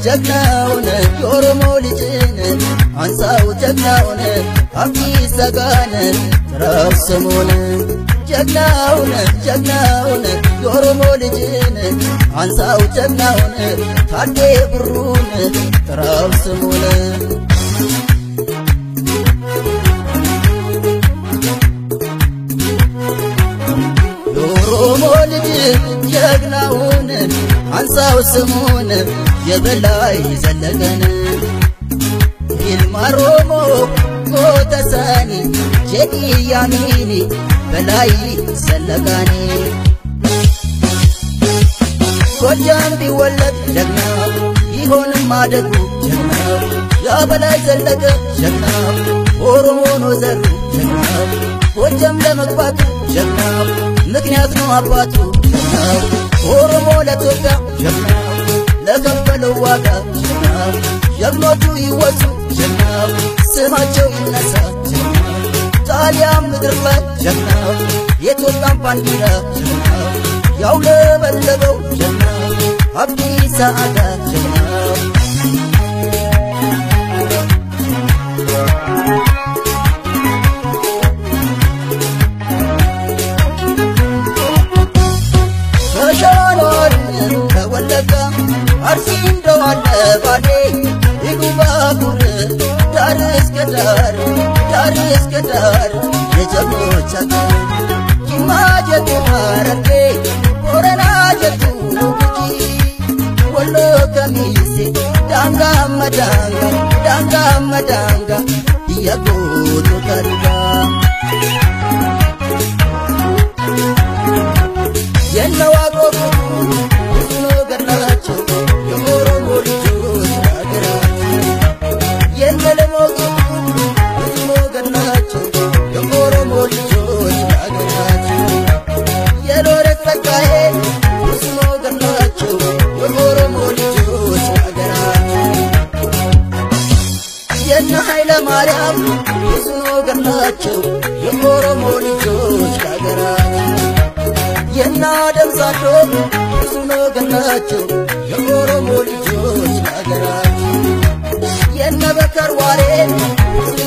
ጀግናውን የኦሮሞ ልጅን አንሳው ጀግናውን አብዲሳ ጋን ጥራው ስሙን ጀግናውን የኦሮሞ ልጅን አንሳው ጀግናውን ታዴ ብሩን ጥራው ስሙን የኦሮሞ ልጅ ጀግናውን አንሳው ስሙን የበላይ ዘለቀን ይልማሮሞ ጎተሳኒ ጀዲ ያሚኒ በላይ ዘለቀኒ ጎጃም ቢወለድ ጀግናው ይሆንም ማደጉ ጀግናው ያ በላይ ዘለቀ ጀግናው ኦሮሞ ነው ዘሩ ጀግናው ጎጃም ለመግባቱ ጀግናው ምክንያት ነው አባቱ ጀግናው ኦሮሞ ለኢትዮጵያ ጀግናው ለከፈለው ዋጋ ጀግናው ጀግኖቹ ይወሱ ጀግናው ስማቸው ይነሳ ጀግናው ጣሊያን ምድር ላይ ጀግናው የኢትዮጵያን ባንዲራ ጀግናው ያውለበለበው ጀግናው አብዲሳ አጋ ጀግናው አርሲንዶ አለባኔ ይጉባቡር ዳር እስከ ዳር የጀግኖች አገር ይማጀቱ ሐረርጌ ቦረና ጀቱ ጉጂ ወሎ ከሚሴ ዳንጋ መዳንጋ እያጎቱ ከልጋ የነዋቆቱ ብዙ ገድላቸው የኦሮሞ ልጆች ሀገራቸው የነለሞቱ ብዙ ገድላቸው የኦሮሞ ልጆች ሀገራቸው የሎሬት ጸጋዬ ብዙ ገድላቸው የኦሮሞ ልጆች ሀገራቸው የነ ኃይለ ማርያም ብዙ ገድላቸው የኦሮሞ ልጆች ሀገራቸው የና ደምሳዶ ብዙ ገድላቸው የኦሮሞ ልጆች ሀገራቸው የነ በከር ዋሬ ብዙ